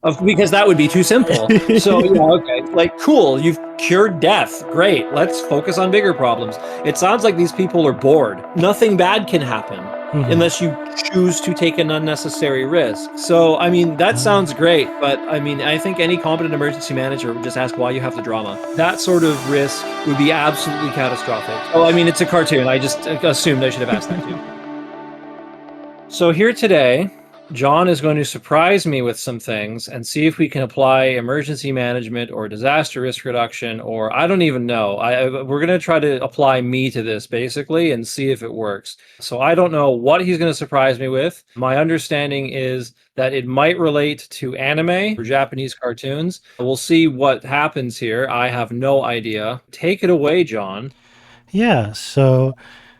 Because that would be too simple. So, yeah, okay. Like, cool, you've cured death. Great. Let's focus on bigger problems. It sounds like these people are bored. Nothing bad can happen Mhm. unless you choose to take an unnecessary risk. So, I mean, that sounds great, but I mean, I think any competent emergency manager would just ask why you have the drama. That sort of risk would be absolutely catastrophic. Oh, I mean, it's a cartoon. I just assumed I should have asked that too. So here today, John is going to surprise me with some things and see if we can apply emergency management or disaster risk reduction, or I don't even know. We're going to try to apply me to this basically and see if it works. So I don't know what he's going to surprise me with. My understanding is that it might relate to anime or Japanese cartoons. We'll see what happens here. I have no idea. Take it away, John. Yeah, so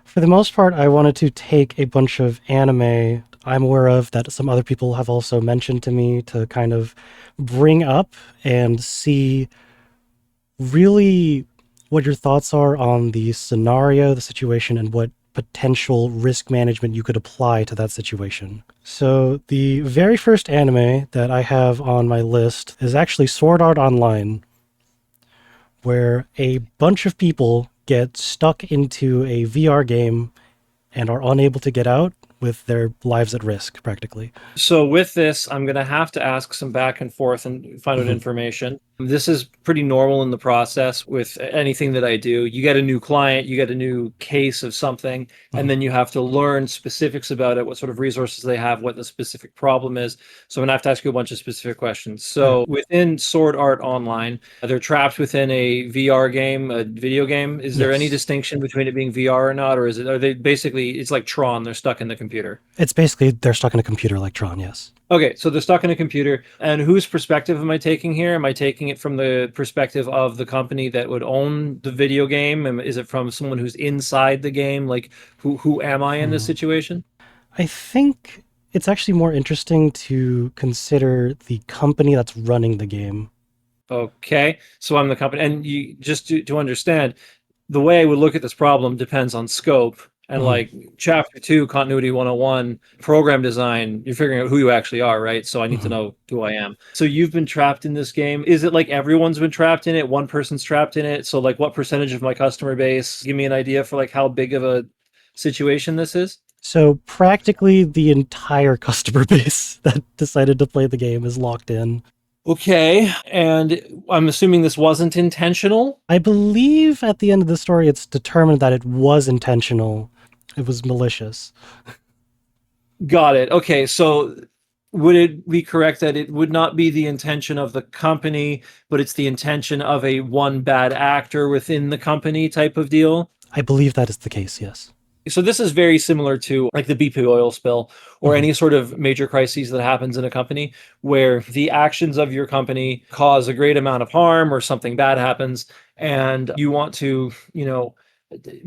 for the most part, I wanted to take a bunch of anime I'm aware of that some other people have also mentioned to me to kind of bring up and see really what your thoughts are on the scenario, the situation, and what potential risk management you could apply to that situation. So, the very first anime that I have on my list is actually Sword Art Online, where a bunch of people get stuck into a VR game and are unable to get out with their lives at risk, practically. So with this, I'm going to have to ask some back and forth and find out Mhm, information. This is pretty normal in the process with anything that I do. You get a new client, you get a new case of something, and mhm. then you have to learn specifics about it, what sort of resources they have, what the specific problem is. So I'm going to have to ask you a bunch of specific questions. Okay. So within Sword Art Online, they're trapped within a VR game, a video game. Is there any Yes. distinction between it being VR or not, or are they basically, it's like Tron, they're stuck in the computer? It's basically they're stuck in a computer electron, yes. Okay, so they're stuck in a computer. And whose perspective am I taking here? Am I taking it from the perspective of the company that would own the video game? Is it from someone who's inside the game? Like, who am I in this Hmm. situation? I think it's actually more interesting to consider the company that's running the game. Okay, so I'm the company, and you just to understand, the way I would look at this problem depends on scope. And Mhm, like chapter two, continuity 101, program design, you're figuring out who you actually are, right? So I need to mhm. know who I am. So you've been trapped in this game. Is it like everyone's been trapped in it? One person's trapped in it. So like what percentage of my customer base? Give me an idea for like how big of a situation this is. So practically the entire customer base that decided to play the game is locked in. Okay. And I'm assuming this wasn't intentional. I believe at the end of the story it's determined that it was intentional. It was malicious. Got it. Okay. So would it be correct that it would not be the intention of the company, but it's the intention of a one bad actor within the company type of deal? I believe that is the case, yes. So this is very similar to like the BP oil spill or Mhm, any sort of major crises that happens in a company where the actions of your company cause a great amount of harm or something bad happens and you want to,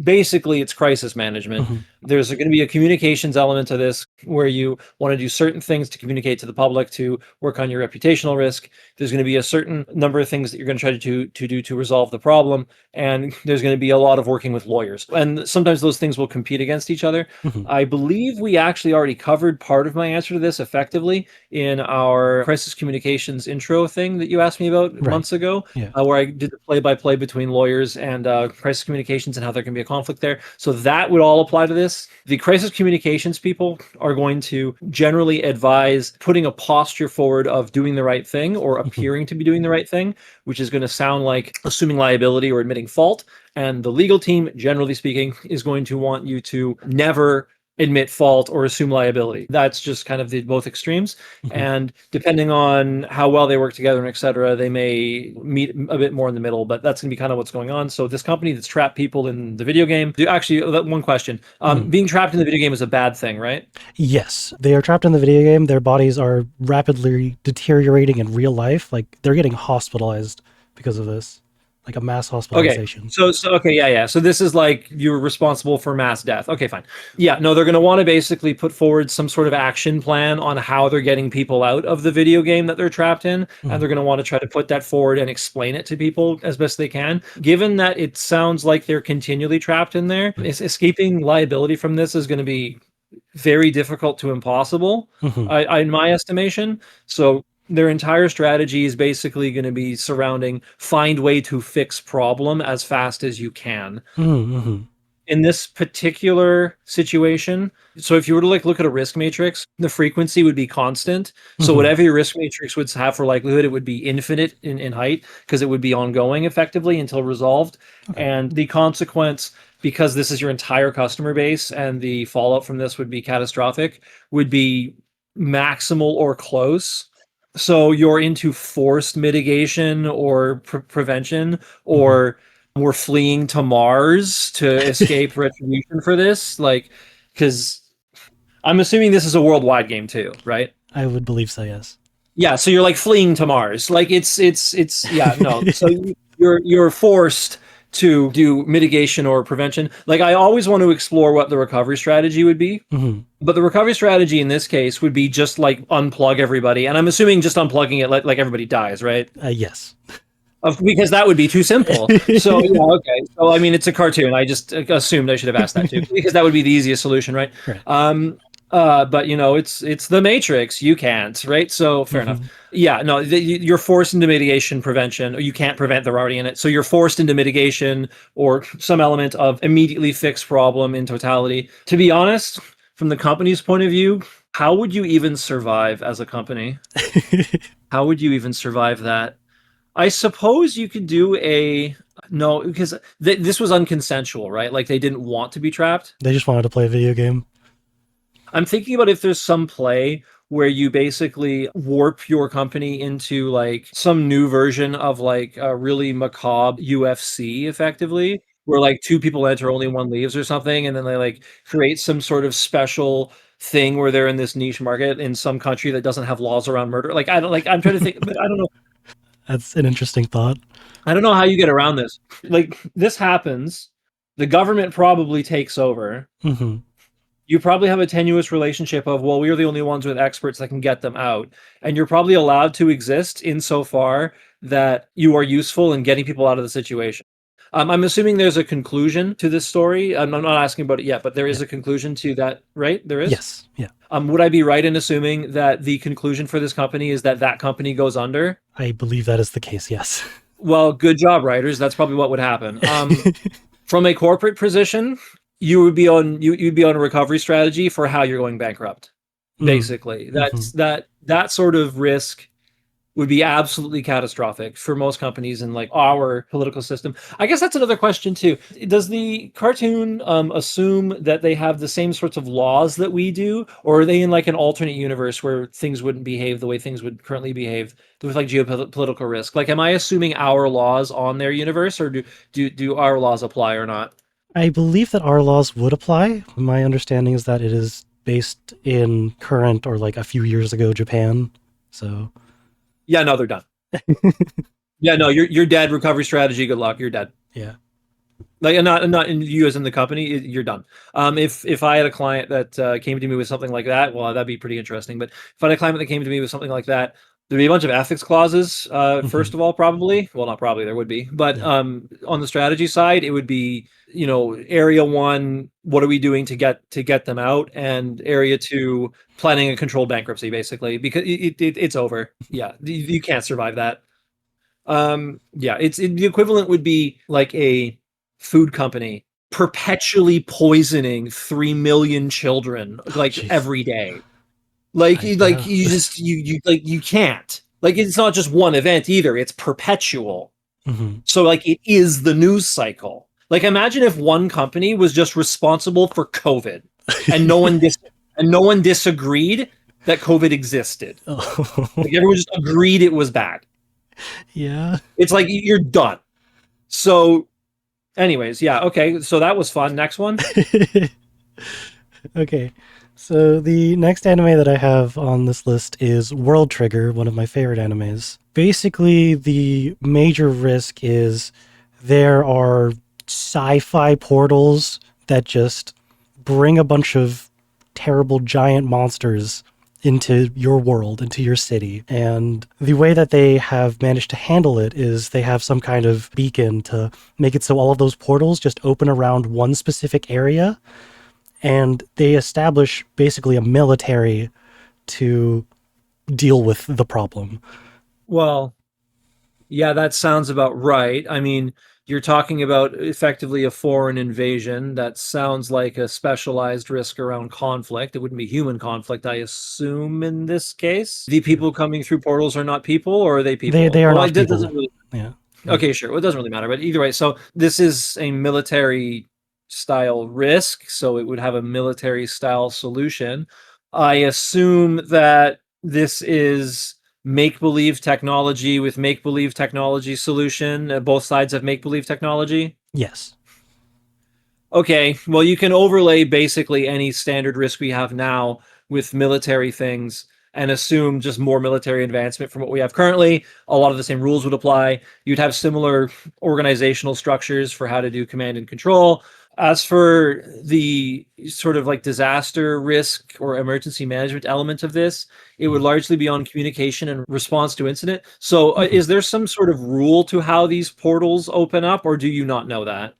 basically it's crisis management. mhm, There's going to be a communications element to this where you want to do certain things to communicate to the public to work on your reputational risk. There's going to be a certain number of things that you're going to try to do to resolve the problem, and there's going to be a lot of working with lawyers, and sometimes those things will compete against each other. mhm. I believe we actually already covered part of my answer to this effectively in our crisis communications intro thing that you asked me about Right. months ago, Yeah. where I did the play-by-play between lawyers and crisis communications and how there can be a conflict there. So that would all apply to this. The crisis communications people are going to generally advise putting a posture forward of doing the right thing or Mhm, appearing to be doing the right thing, which is going to sound like assuming liability or admitting fault. And the legal team, generally speaking, is going to want you to never admit fault or assume liability. That's just kind of the both extremes. mhm. And depending on how well they work together and et cetera, they may meet a bit more in the middle, but that's going to be kind of what's going on. So this company that's trapped people in the video game, actually, one question, Mhm. being trapped in the video game is a bad thing, right? Yes, they are trapped in the video game. Their bodies are rapidly deteriorating in real life. Like they're getting hospitalized because of this, like a mass Okay. hospitalization. So okay, yeah, yeah. So this is like you're responsible for mass death. Okay, fine. Yeah, no, they're going to want to basically put forward some sort of action plan on how they're getting people out of the video game that they're trapped in, and Mhm, they're going to want to try to put that forward and explain it to people as best they can. Given that it sounds like they're continually trapped in there, escaping liability from this is going to be very difficult to impossible, mhm, in my estimation. So Their entire strategy is basically going to be surrounding find way to fix problem as fast as you can. Mm-hmm. In this particular situation, so if you were to like look at a risk matrix, the frequency would be constant. So Mm-hmm. whatever your risk matrix would have for likelihood, it would be infinite in height because it would be ongoing effectively until resolved. Okay. And the consequence, because this is your entire customer base and the fallout from this would be catastrophic, would be maximal or close. So you're into forced mitigation or prevention, Mm-hmm. or we're fleeing to Mars to escape retribution for this. Like, because I'm assuming this is a worldwide game too, right? I would believe so, yes. Yeah, so you're like fleeing to Mars. Like it's yeah, no. So you're forced to do mitigation or prevention. Like I always want to explore what the recovery strategy would be. Mm-hmm. But the recovery strategy in this case would be just like unplug everybody. And I'm assuming just unplugging it like everybody dies, right? Yes. Because that would be too simple. So yeah, okay. So I mean, it's a cartoon. I just assumed I should have asked that too, because that would be the easiest solution, right? Right. But you know, it's the Matrix. You can't, right? So fair enough. Mm-hmm. Yeah, no, you're forced into mitigation prevention, or you can't prevent. They're already in it, so you're forced into mitigation or some element of immediately fix problem in totality. To be honest, from the company's point of view, how would you even survive as a company? How would you even survive that? I suppose you could do a no, because this was unconsensual, right? Like they didn't want to be trapped. They just wanted to play a video game. I'm thinking about if there's some play where you basically warp your company into like some new version of like a really macabre UFC effectively, where like two people enter, only one leaves or something, and then they like create some sort of special thing where they're in this niche market in some country that doesn't have laws around murder. Like I don't like I'm trying to think, but I don't know. That's an interesting thought. I don't know how you get around this. Like this happens, the government probably takes over. Mm-hmm. You probably have a tenuous relationship of, well, we're the only ones with experts that can get them out. And you're probably allowed to exist insofar that you are useful in getting people out of the situation. I'm assuming there's a conclusion to this story. I'm not asking about it yet, but there Yeah. is a conclusion to that, right? There is? Yes. Yeah. Would I be right in assuming that the conclusion for this company is that that company goes under? I believe that is the case, yes. Well, good job, writers. That's probably what would happen. From a corporate position, you'd be on a recovery strategy for how you're going bankrupt. Basically, Mm-hmm. that sort of risk would be absolutely catastrophic for most companies in like our political system. I guess that's another question too. Does the cartoon assume that they have the same sorts of laws that we do, or are they in like an alternate universe where things wouldn't behave the way things would currently behave with like geopolitical risk? Like, am I assuming our laws on their universe, or do our laws apply or not? I believe that our laws would apply. My understanding is that it is based in current or like a few years ago Japan. So, Yeah, no, they're done. Yeah, no, you're dead. Recovery strategy. Good luck. You're dead. yeah. Like, not in you as in the company. You're done. If I had a client that came to me with something like that, well, that'd be pretty interesting. But if I had a client that came to me with something like that, there'd be a bunch of ethics clauses. Mm-hmm. First of all, probably. Well, not probably. There would be. But Yeah. on the strategy side, it would be, you know, area one. What are we doing to get them out? And area two, planning a controlled bankruptcy, basically, because it's over. Yeah, you can't survive that. Yeah, the equivalent would be like a food company perpetually poisoning 3 million children Oh, like jeez. every day. Like Yeah. you just you like you can't. Like it's not just one event either, it's perpetual. Mm-hmm. So like it is the news cycle. Like imagine if one company was just responsible for COVID and no one disagreed that COVID existed. Oh, Like everyone just agreed it was bad. yeah. It's like you're done. So, anyways, yeah, okay. So that was fun. Next one. Okay. So the next anime that I have on this list is World Trigger, one of my favorite animes. Basically, the major risk is there are sci-fi portals that just bring a bunch of terrible giant monsters into your world, into your city. And the way that they have managed to handle it is they have some kind of beacon to make it so all of those portals just open around one specific area, and they establish basically a military to deal with the problem. Well, yeah, that sounds about right. I mean, you're talking about effectively a foreign invasion. That sounds like a specialized risk around conflict. It wouldn't be human conflict, I assume, in this case. The people coming through portals are not people, or are they They people? are Well, not it doesn't people. really. Yeah. Okay, sure. Well, it doesn't really matter, but either way, so this is a military style risk, so it would have a military style solution. I assume that this is make believe technology with make believe technology solution. Both sides have make believe technology. Yes. Okay, well, you can overlay basically any standard risk we have now with military things and assume just more military advancement from what we have currently. A lot of the same rules would apply. You'd have similar organizational structures for how to do command and control. As for the sort of like disaster risk or emergency management element of this, it would largely be on communication and response to incident. So, Mhm. is there some sort of rule to how these portals open up, or do you not know that?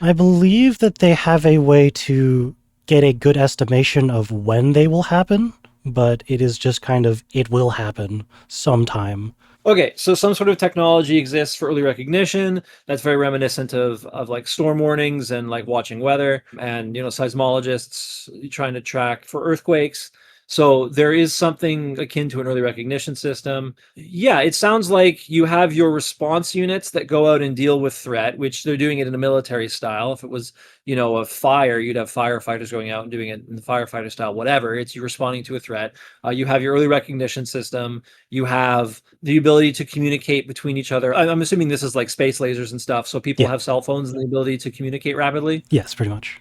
I believe that they have a way to get a good estimation of when they will happen, but it is just kind of, it will happen sometime. Okay, so some sort of technology exists for early recognition. That's very reminiscent of like storm warnings and like watching weather and seismologists trying to track for earthquakes. So there is something akin to an early recognition system. Yeah, it sounds like you have your response units that go out and deal with threat, which they're doing it in a military style. If it was, a fire, you'd have firefighters going out and doing it in the firefighter style, whatever. It's you responding to a threat. You have your early recognition system. You have the ability to communicate between each other. I'm assuming this is like space lasers and stuff, so people Yeah. have cell phones and the ability to communicate rapidly. Yes, pretty much.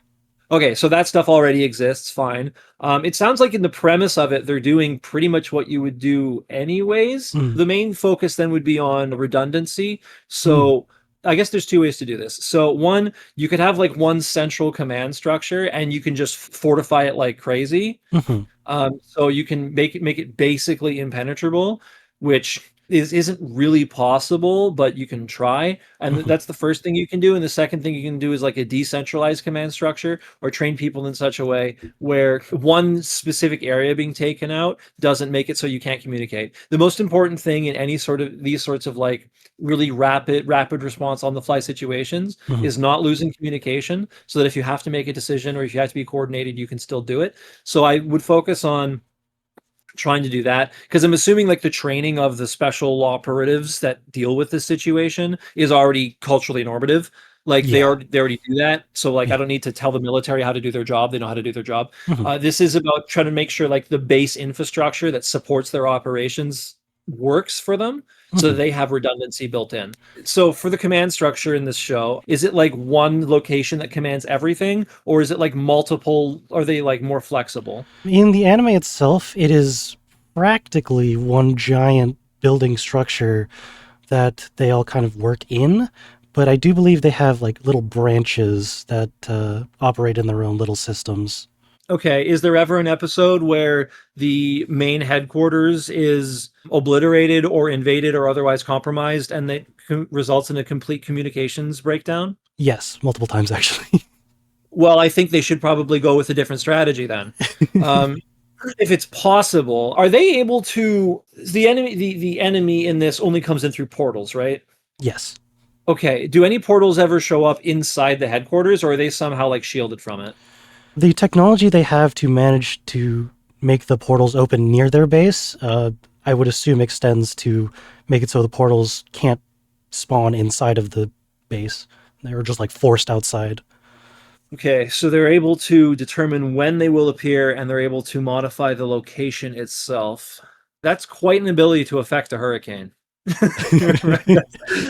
Okay, so that stuff already exists. Fine. It sounds like in the premise of it, they're doing pretty much what you would do anyways. Mm. The main focus then would be on redundancy. Mm. So I guess there's two ways to do this. So one, you could have like one central command structure and you can just fortify it like crazy. Hmm. So you can make it basically impenetrable, which isn't really possible, but you can try. And Hmm. that's the first thing you can do. And the second thing you can do is like a decentralized command structure or train people in such a way where one specific area being taken out doesn't make it so you can't communicate. The most important thing in any sort of these sorts of like really rapid response on the fly situations Hmm. is not losing communication so that if you have to make a decision or if you have to be coordinated, you can still do it. So I would focus on trying to do that because I'm assuming like the training of the special operatives that deal with this situation is already culturally normative. Like they Yeah. already they already do that. So like I Yeah. don't need to tell the military how to do their job. They know how to do their job. Hmm. This is about trying to make sure like the base infrastructure that supports their operations works for them so that Hmm. they have redundancy built in. So for the command structure in this show, is it like one location that commands everything or is it like multiple? Are they like more flexible? In the anime itself, it is practically one giant building structure that they all kind of work in, but I do believe they have like little branches that operate in their own little systems. Okay, is there ever an episode where the main headquarters is obliterated or invaded or otherwise compromised and that results in a complete communications breakdown? Yes, multiple times actually. Well, I think they should probably go with a different strategy then. Um, if it's possible, are they able to the enemy in this only comes in through portals, right? Yes. Okay, do any portals ever show up inside the headquarters or are they somehow like shielded from it? The technology they have to manage to make the portals open near their base, I would assume extends to make it so the portals can't spawn inside of the base. They're just like forced outside. Okay, so they're able to determine when they will appear and they're able to modify the location itself. That's quite an ability to affect a hurricane. Right?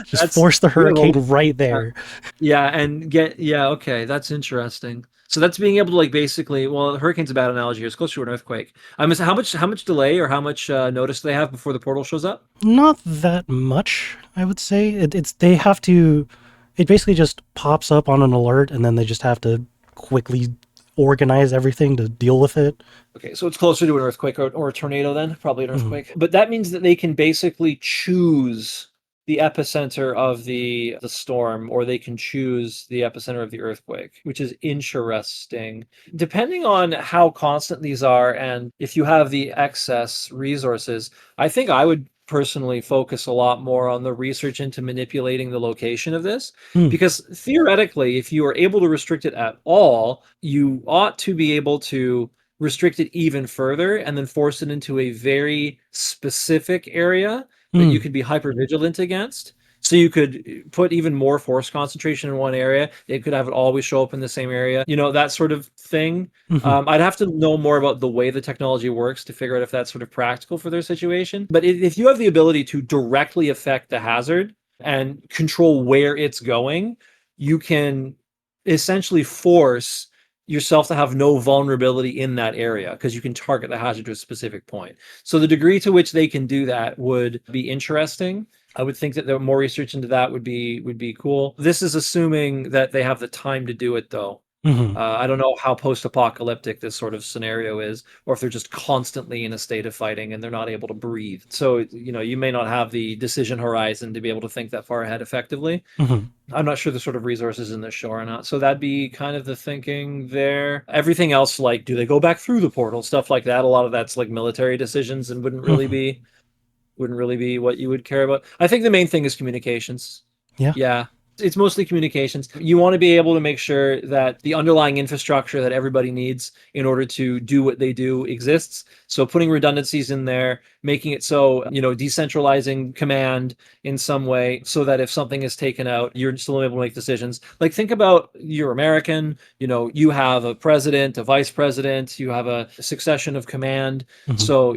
Just That's force the you have hurricane right a there. yeah, and yeah, okay, that's interesting. So that's being able to like basically, well, hurricane's a bad analogy here. It's closer to an earthquake. I mean, how much delay or how much notice do they have before the portal shows up? Not that much, I would say. It's they have to. It basically just pops up on an alert, and then they just have to quickly organize everything to deal with it. Okay, so it's closer to an earthquake or a tornado then, probably an Mhm. earthquake. But that means that they can basically choose the epicenter of the storm, or they can choose the epicenter of the earthquake, which is interesting. Depending on how constant these are and if you have the excess resources, I think I would personally focus a lot more on the research into manipulating the location of this, Hmm. because theoretically, if you are able to restrict it at all, you ought to be able to restrict it even further and then force it into a very specific area that you Hmm. could be hyper vigilant against. So you could put even more force concentration in one area. It could have it always show up in the same area, that sort of thing. Hmm. I'd have to know more about the way the technology works to figure out if that's sort of practical for their situation. But if you have the ability to directly affect the hazard and control where it's going, you can essentially force yourself to have no vulnerability in that area because you can target the hazard to a specific point. So the degree to which they can do that would be interesting. I would think that there more research into that would be cool. This is assuming that they have the time to do it, though. Hmm. I don't know how post-apocalyptic this sort of scenario is, or if they're just constantly in a state of fighting and they're not able to breathe. So, you may not have the decision horizon to be able to think that far ahead effectively. Hmm. I'm not sure the sort of resources in this show or not. So that'd be kind of the thinking there. Everything else, like, do they go back through the portal? Stuff like that. A lot of that's like military decisions and Hmm. wouldn't really be what you would care about. I think the main thing is communications. Yeah. Yeah. It's mostly communications. You want to be able to make sure that the underlying infrastructure that everybody needs in order to do what they do exists. So putting redundancies in there, making it so, decentralizing command in some way so that if something is taken out, you're still able to make decisions. Like think about you're American, you have a president, a vice president, you have a succession of command. Hmm. So,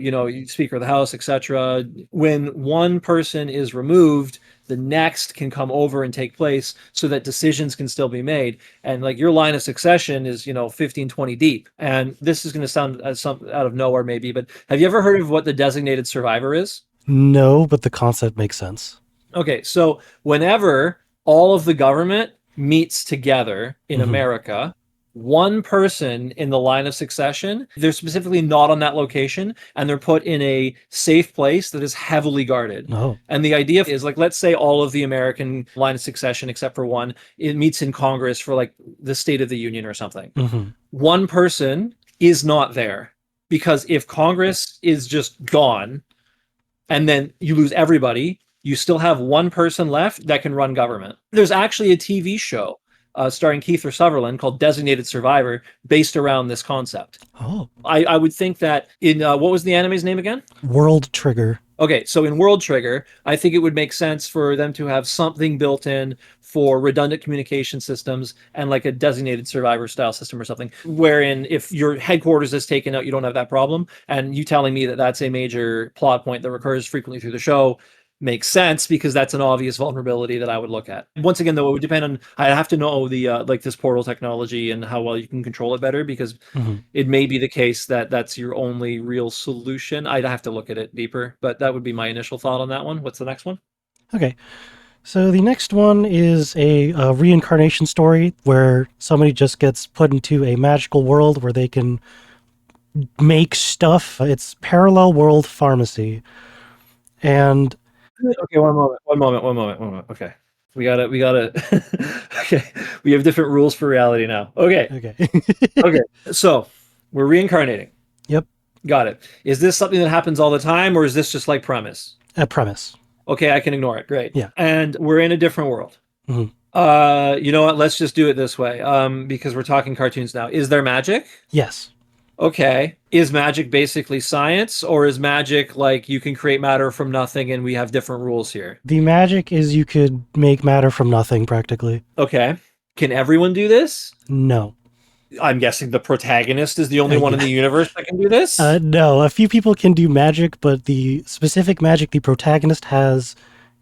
Speaker of the House, etc. When one person is removed, the next can come over and take place so that decisions can still be made. And like your line of succession is 15, 20 deep, and this is going to sound as some out of nowhere maybe, but have you ever heard of what the designated survivor is? No, but the concept makes sense. Okay, so whenever all of the government meets together in Hmm. America, one person in the line of succession, they're specifically not on that location and they're put in a safe place that is heavily guarded. Oh. And the idea is like, let's say all of the American line of succession, except for one, it meets in Congress for like the State of the Union or something. Hmm. One person is not there because if Congress is just gone, and then you lose everybody, you still have one person left that can run government. There's actually a TV show starring Kiefer Sutherland called Designated Survivor based around this concept. Oh. I would think that in what was the anime's name again? World Trigger. Okay, so in World Trigger, I think it would make sense for them to have something built in for redundant communication systems and like a designated survivor style system or something, wherein if your headquarters is taken out, you don't have that problem. And you telling me that that's a major plot point that recurs frequently through the show makes sense because that's an obvious vulnerability that I would look at. Once again, though, it would depend on, I have to know the like this portal technology and how well you can control it better because Hmm. it may be the case that that's your only real solution. I'd have to look at it deeper, but that would be my initial thought on that one. What's the next one? Okay. So the next one is a reincarnation story where somebody just gets put into a magical world where they can make stuff. It's parallel world pharmacy. And Okay, one moment. Okay. We gotta okay. We have different rules for reality now. Okay. okay. Okay. So we're reincarnating. Yep. Got it. Is this something that happens all the time or is this just like premise? A premise. Okay, I can ignore it. Great. Yeah. And we're in a different world. Hmm. You know what? Let's just do it this way. Because we're talking cartoons now. Is there magic? Yes. Okay. Is magic basically science, or is magic like you can create matter from nothing and we have different rules here? The magic is you could make matter from nothing practically. Okay. Can everyone do this? No. I'm guessing the protagonist is the only one in Yeah. the universe that can do this? No, a few people can do magic, but the specific magic the protagonist has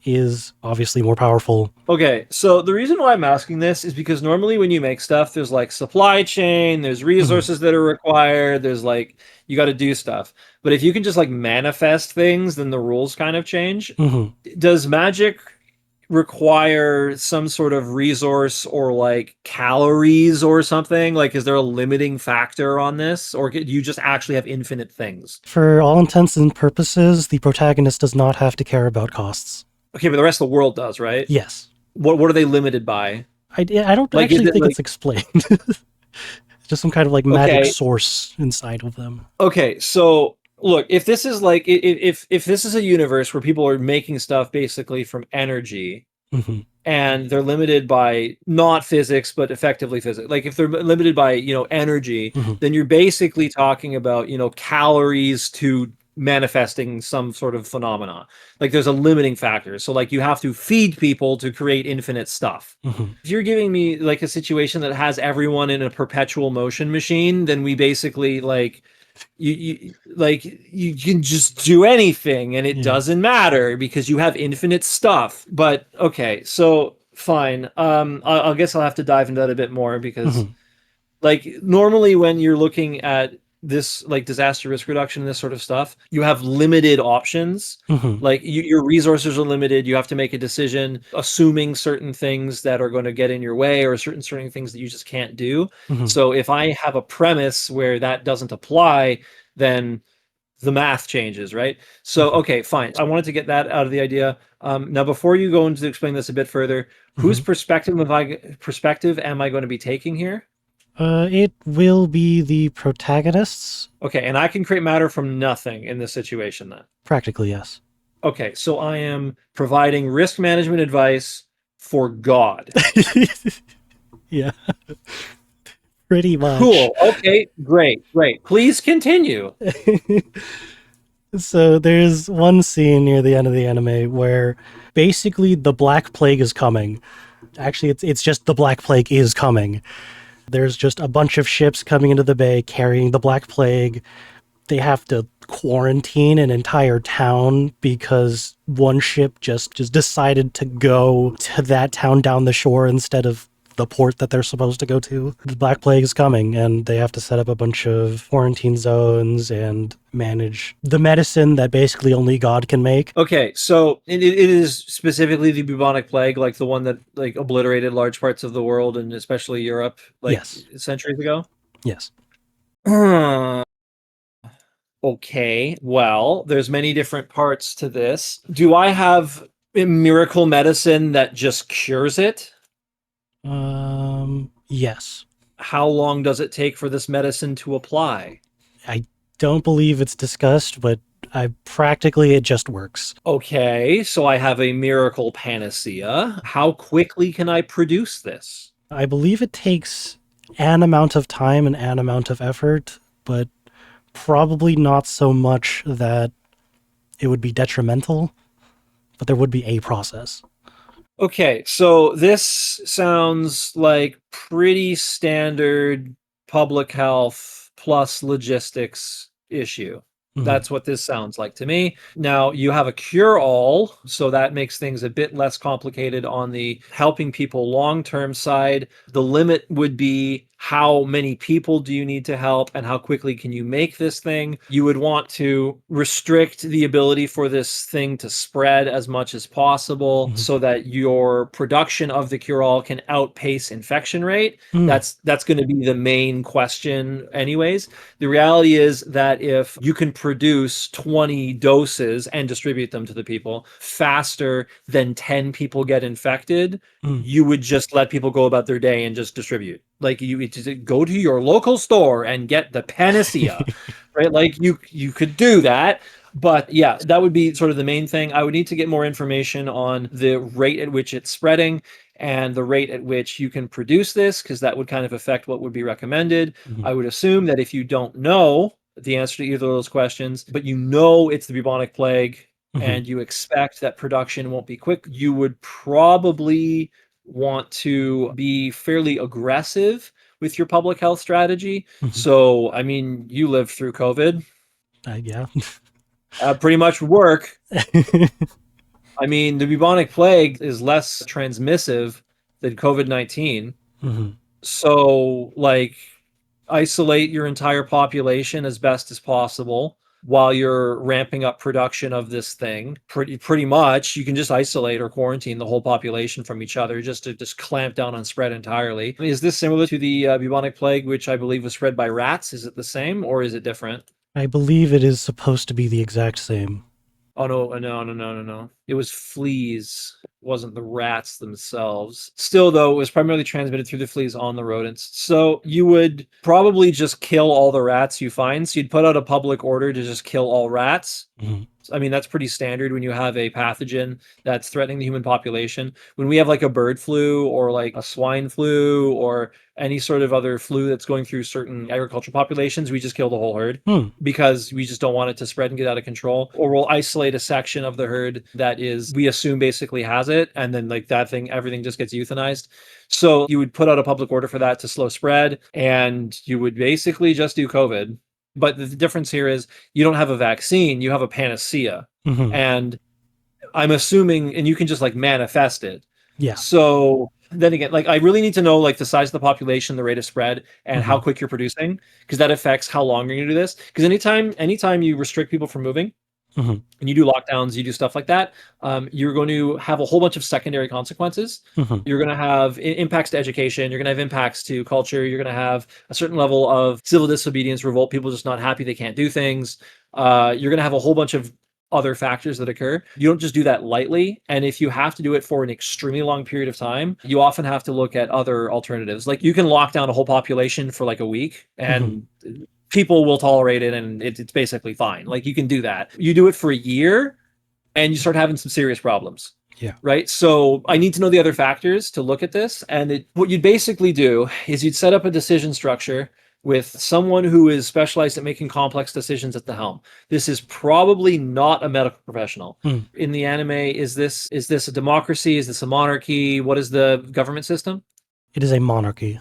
is obviously more powerful. Okay, so the reason why I'm asking this is because normally when you make stuff, there's like supply chain, there's Mhm. resources that are required, there's like you got to do stuff. But if you can just like manifest things, then the rules kind of change. Mhm. Does magic require some sort of resource or like calories or something? Like, is there a limiting factor on this, or do you just actually have infinite things? For all intents and purposes, the protagonist does not have to care about costs. Okay, but the rest of the world does, right? Yes. What are they limited by? I don't Like, is actually it think like it's explained. It's just some kind of like magic okay, source inside of them. okay, so look, if this is like if this is a universe where people are making stuff basically from energy, Hmm. and they're limited by not physics but effectively physics, like if they're limited by energy, Hmm. then you're basically talking about calories to manifesting some sort of phenomena. Like there's a limiting factor, so like you have to feed people to create infinite stuff. Hmm. If you're giving me like a situation that has everyone in a perpetual motion machine, then we basically like you can just do anything and it Yeah. doesn't matter because you have infinite stuff. But okay, so fine. I guess I'll have to dive into that a bit more because Hmm. like normally when you're looking at this like disaster risk reduction and this sort of stuff, you have limited options. Hmm. Like your resources are limited. You have to make a decision assuming certain things that are going to get in your way or certain things that you just can't do. Hmm. So if I have a premise where that doesn't apply, then the math changes, right? So Hmm. okay, fine. I wanted to get that out of the idea. Now, before you go into explain this a bit further, whose Hmm. perspective am I going to be taking here? It will be the protagonists. Okay, and I can create matter from nothing in this situation then. Practically, yes. Okay, so I am providing risk management advice for God. Yeah, pretty much. Cool. Okay, great, great. Please continue. So there's one scene near the end of the anime where basically the Black Plague is coming. Actually, it's just the Black Plague is coming. There's just a bunch of ships coming into the bay carrying the Black Plague. They have to quarantine an entire town because one ship just decided to go to that town down the shore instead of the port that they're supposed to go to. The Black Plague is coming, and they have to set up a bunch of quarantine zones and manage the medicine that basically only God can make. Okay, so it is specifically the bubonic plague, like the one that like obliterated large parts of the world and especially Europe, like Yes. centuries ago. Yes. Okay, well, there's many different parts to this. Do I have a miracle medicine that just cures it? Yes. How long does it take for this medicine to apply? I don't believe it's discussed, but I practically it just works. Okay, so I have a miracle panacea. How quickly can I produce this? I believe it takes an amount of time and an amount of effort, but probably not so much that it would be detrimental, but there would be a process. Okay, so this sounds like pretty standard public health plus logistics issue. Mhm. That's what this sounds like to me. Now, you have a cure-all, so that makes things a bit less complicated on the helping people long-term side. The limit would be how many people do you need to help and how quickly can you make this thing? You would want to restrict the ability for this thing to spread as much as possible Mhm. so that your production of the cure-all can outpace infection rate. Mm. That's going to be the main question anyways. The reality is that if you can produce 20 doses and distribute them to the people faster than 10 people get infected, Mm. you would just let people go about their day and just distribute. Like you just go to your local store and get the panacea, right? Like you could do that. But yeah, that would be sort of the main thing. I would need to get more information on the rate at which it's spreading and the rate at which you can produce this, because that would kind of affect what would be recommended. Mhm. I would assume that if you don't know the answer to either of those questions, but you know it's the bubonic plague Mhm. and you expect that production won't be quick, you would probably want to be fairly aggressive with your public health strategy. Mhm. So, I mean, you lived through COVID, Yeah. pretty much work. I mean, the bubonic plague is less transmissive than COVID-19. Mhm. So, like, isolate your entire population as best as possible while you're ramping up production of this thing. Pretty much, you can just isolate or quarantine the whole population from each other just to just clamp down on spread entirely. Is this similar to the bubonic plague, which I believe was spread by rats? Is it the same or is it different? I believe it is supposed to be the exact same. Oh no, no. It was fleas. It wasn't the rats themselves. Still though, it was primarily transmitted through the fleas on the rodents. So you would probably just kill all the rats you find. So you'd put out a public order to just kill all rats. Mhm. I mean, that's pretty standard when you have a pathogen that's threatening the human population. When we have like a bird flu or like a swine flu or any sort of other flu that's going through certain agricultural populations, we just kill the whole herd Hmm. because we just don't want it to spread and get out of control. Or we'll isolate a section of the herd that is, we assume basically has it. And then like that thing, everything just gets euthanized. So you would put out a public order for that to slow spread. And you would basically just do COVID. But the difference here is you don't have a vaccine, you have a panacea. Mhm. And I'm assuming, and you can just like manifest it. Yeah. So then again, like I really need to know like the size of the population, the rate of spread, and how Mhm. quick you're producing, because that affects how long you're gonna do this. Because anytime you restrict people from moving Mhm. and you do lockdowns, you do stuff like that, you're going to have a whole bunch of secondary consequences. Mhm. You're going to have impacts to education. You're going to have impacts to culture. You're going to have a certain level of civil disobedience, revolt, people just not happy they can't do things. You're going to have a whole bunch of other factors that occur. You don't just do that lightly. And if you have to do it for an extremely long period of time, you often have to look at other alternatives. Like you can lock down a whole population for like a week Mhm. and people will tolerate it and it's basically fine. Like you can do that. You do it for a year and you start having some serious problems. Yeah. Right. So I need to know the other factors to look at this. And what you'd basically do is you'd set up a decision structure with someone who is specialized at making complex decisions at the helm. This is probably not a medical professional. Mm. In the anime, is this a democracy? Is this a monarchy? What is the government system? It is a monarchy.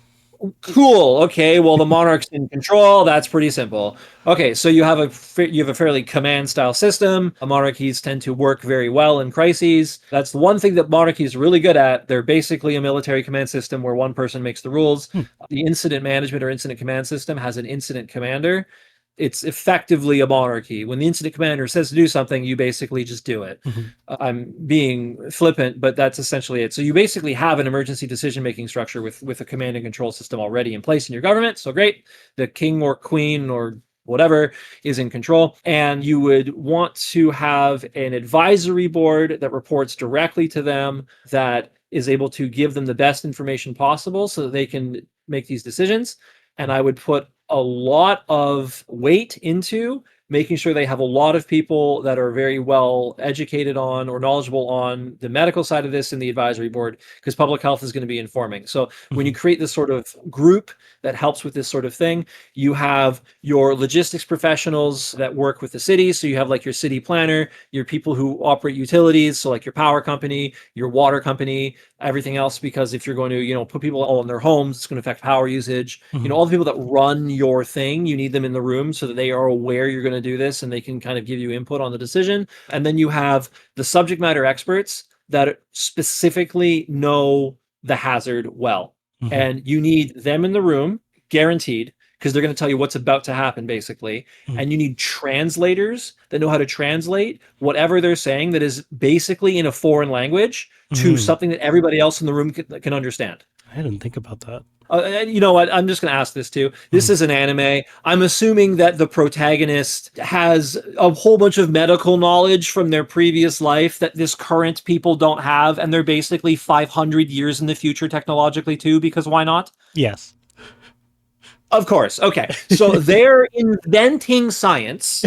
Cool. Okay. Well, the monarch's in control. That's pretty simple. Okay. So you have a fairly command style system. Monarchies tend to work very well in crises. That's the one thing that monarchies are really good at. They're basically a military command system where one person makes the rules. Hmm. The incident management or incident command system has an incident commander. It's effectively a monarchy. When the incident commander says to do something, you basically just do it. Mhm. I'm being flippant, but that's essentially it. So you basically have an emergency decision-making structure with a command and control system already in place in your government. So great. The king or queen or whatever is in control. And you would want to have an advisory board that reports directly to them that is able to give them the best information possible so that they can make these decisions. And I would put a lot of weight into making sure they have a lot of people that are very well educated on or knowledgeable on the medical side of this in the advisory board, because public health is going to be informing. So when you Mhm. create this sort of group that helps with this sort of thing, you have your logistics professionals that work with the city. So you have like your city planner, your people who operate utilities, so like your power company, your water company, everything else, because if you're going to, put people all in their homes, it's going to affect power usage. Mhm. All the people that run your thing, you need them in the room so that they are aware you're going to do this and they can kind of give you input on the decision. And then you have the subject matter experts that specifically know the hazard well. Mhm. And you need them in the room, guaranteed, because they're going to tell you what's about to happen, basically. Mhm. And you need translators that know how to translate whatever they're saying that is basically in a foreign language to Mhm. something that everybody else in the room can understand. I didn't think about that. And you know what? I'm just going to ask this too. This Mhm. is an anime. I'm assuming that the protagonist has a whole bunch of medical knowledge from their previous life that this current people don't have, and they're basically 500 years in the future technologically too, because why not? Yes. Of course. Okay. So they're inventing science,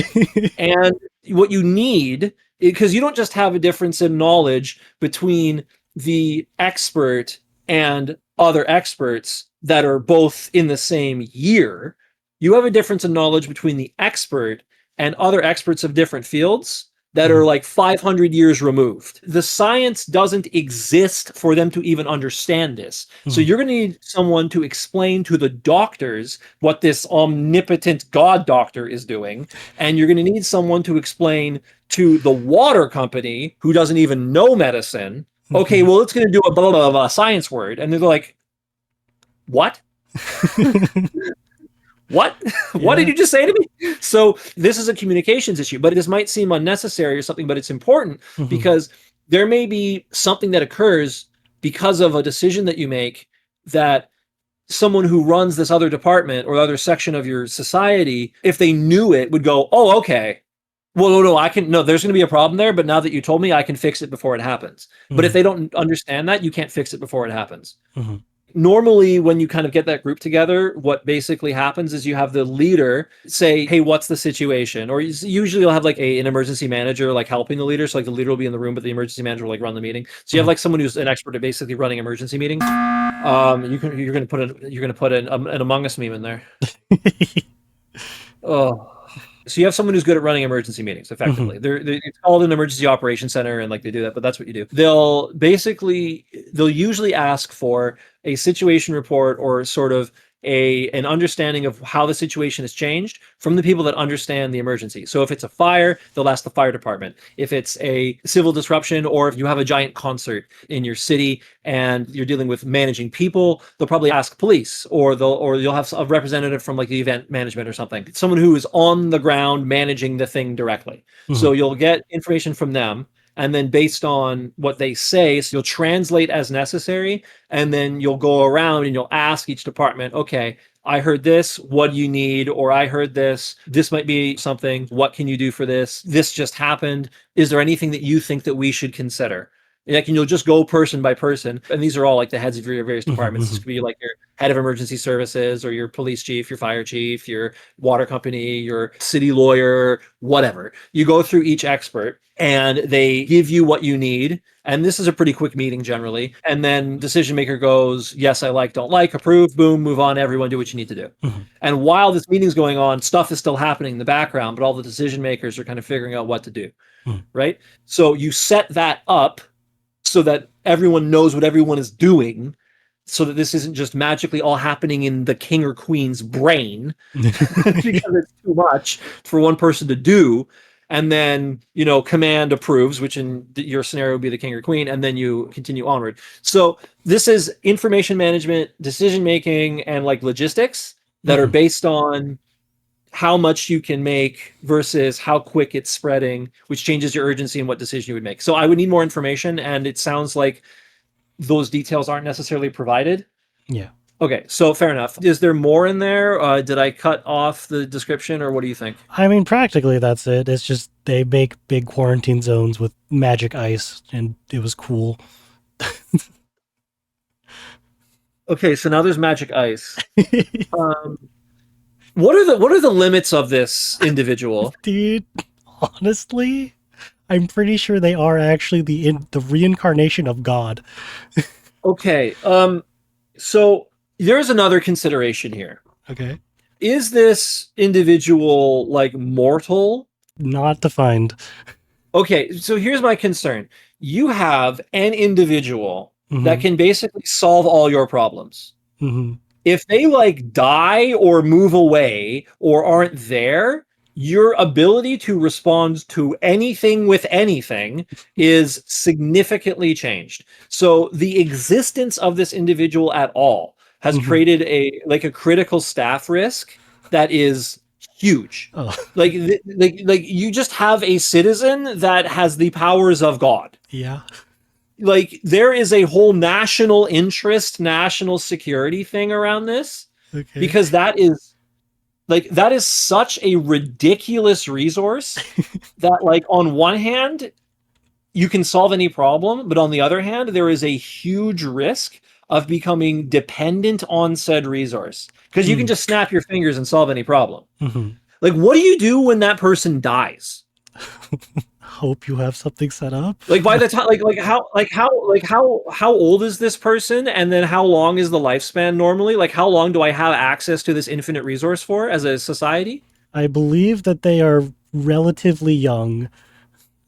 and what you need, because you don't just have a difference in knowledge between the expert and other experts that are both in the same year, you have a difference in knowledge between the expert and other experts of different fields that are Mhm. like 500 years removed. The science doesn't exist for them to even understand this. So Mhm. you're going to need someone to explain to the doctors what this omnipotent god doctor is doing, and you're going to need someone to explain to the water company who doesn't even know medicine. Okay, Mhm. well, it's going to do a blah, blah, blah science word. And they're like, what? What? What did Yeah. you just say to me? So this is a communications issue, but this might seem unnecessary or something, but it's important Mhm. because there may be something that occurs because of a decision that you make that someone who runs this other department or other section of your society, if they knew it, would go, oh, okay. Well, no, I can no. There's going to be a problem there, but now that you told me, I can fix it before it happens. But if Mm-hmm. they don't understand that, you can't fix it before it happens. Mm-hmm. Normally, when you kind of get that group together, what basically happens is you have the leader say, "Hey, what's the situation?" Or usually you'll have like an emergency manager like helping the leader. So like the leader will be in the room, but the emergency manager will like run the meeting. So you have like someone who's an expert at basically running emergency meetings. You're gonna put an Among Us meme in there. Oh. So you have someone who's good at running emergency meetings Mm-hmm. effectively. It's called an emergency operations center, and like they do that, but that's what you do. They'll usually ask for a situation report or sort of an understanding of how the situation has changed from the people that understand the emergency. So if it's a fire, they'll ask the fire department. If it's a civil disruption, or if you have a giant concert in your city and you're dealing with managing people, they'll probably ask police, or you'll have a representative from like the event management or something, someone who is on the ground managing the thing directly. Mm-hmm. So you'll get information from them, and then based on what they say, so you'll translate as necessary, and then you'll go around and you'll ask each department, okay, I heard this, what do you need? Or I heard this might be something, what can you do for this? This just happened. Is there anything that you think that we should consider? Like, and you'll just go person by person. And these are all like the heads of your various departments. This Mm-hmm. could be like your head of emergency services, or your police chief, your fire chief, your water company, your city lawyer, whatever. You go through each expert and they give you what you need. And this is a pretty quick meeting generally. And then decision maker goes, yes, I like, don't like, approve, boom, move on, everyone do what you need to do. Mm-hmm. And while this meeting's going on, stuff is still happening in the background, but all the decision makers are kind of figuring out what to do. Mm-hmm. Right. So you set that up so that everyone knows what everyone is doing, so that this isn't just magically all happening in the king or queen's brain because it's too much for one person to do. And then, command approves, which in your scenario would be the king or queen, and then you continue onward. So this is information management, decision making, and like logistics that are Mm-hmm. based on how much you can make versus how quick it's spreading, which changes your urgency and what decision you would make. So I would need more information, and it sounds like those details aren't necessarily provided. Yeah. Okay, so fair enough. Is there more in there? Did I cut off the description, or what do you think? I mean, practically that's it. It's just they make big quarantine zones with magic ice, and it was cool. Okay, so now there's magic ice. Um, what are the limits of this individual? Dude, honestly, I'm pretty sure they are actually the reincarnation of God. Okay, so there's another consideration here. Okay. Is this individual like mortal? Not defined. Okay, so here's my concern. You have an individual that Mm-hmm. can basically solve all your problems. Mm-hmm. If they like die or move away or aren't there, your ability to respond to anything with anything is significantly changed. So the existence of this individual at all has Mm-hmm. created a critical staff risk that is huge. Oh, Like you just have a citizen that has the powers of God. yeah. Like there is a whole national interest, national security thing around this, Okay. because that is such a ridiculous resource that, like, on one hand you can solve any problem, but on the other hand there is a huge risk of becoming dependent on said resource, because you can Mm. just snap your fingers and solve any problem. Mm-hmm. Like, what do you do when that person dies? Hope you have something set up. Like, by the time, how old is this person, and then how long is the lifespan normally? Like, how long do I have access to this infinite resource for as a society? I believe that they are relatively young,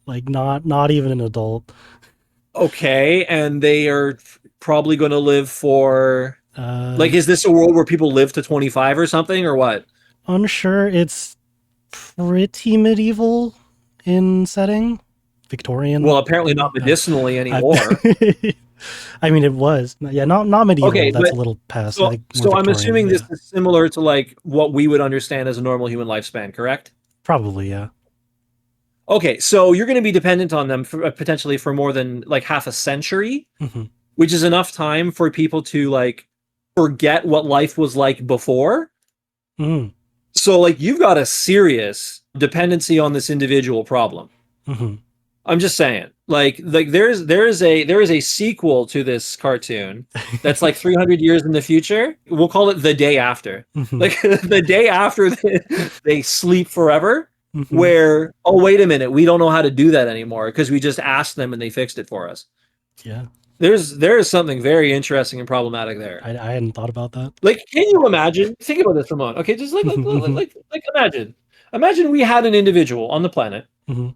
like not even an adult. Okay, and they are probably going to live for, Uh, like, is this a world where people live to 25 or something, or what? Unsure. It's pretty medieval in setting, Victorian. Well, apparently not medicinally I, anymore. I mean, it was. Yeah, not medieval. Okay, That's but a little past. I so think more so I'm Victorian. assuming this Yeah, is similar to like what we would understand as a normal human lifespan, correct? probably. Yeah. Okay, so you're going to be dependent on them for, potentially for more than like half a century, Hmm. which is enough time for people to like forget what life was like before. Mm. So like you've got a serious dependency on this individual problem. Hmm. I'm just saying, like there is a sequel to this cartoon that's like 300 years in the future. We'll call it the day after, Hmm. like the day after they sleep forever. Hmm. Where, oh wait a minute, we don't know how to do that anymore because we just asked them and they fixed it for us. Yeah, There is something very interesting and problematic there. I hadn't thought about that. Like, can you imagine? Think about this for a moment. Okay, just Hmm. imagine we had an individual on the planet Hmm.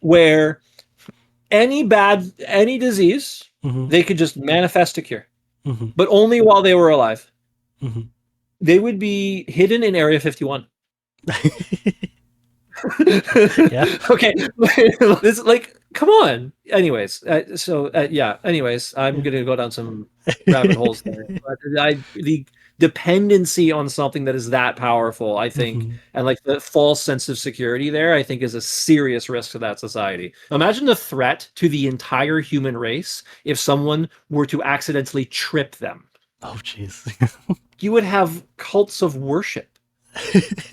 where any disease Hmm. they could just manifest a cure, Hmm. but only while they were alive. Hmm. They would be hidden in Area 51. Yeah. Okay, this like come on. Anyways, yeah. Anyways, I'm gonna go down some rabbit holes there. But the dependency on something that is that powerful, I think, Hmm. and like the false sense of security there, I think, is a serious risk to that society. Imagine the threat to the entire human race if someone were to accidentally trip them. Oh, jeez. You would have cults of worship.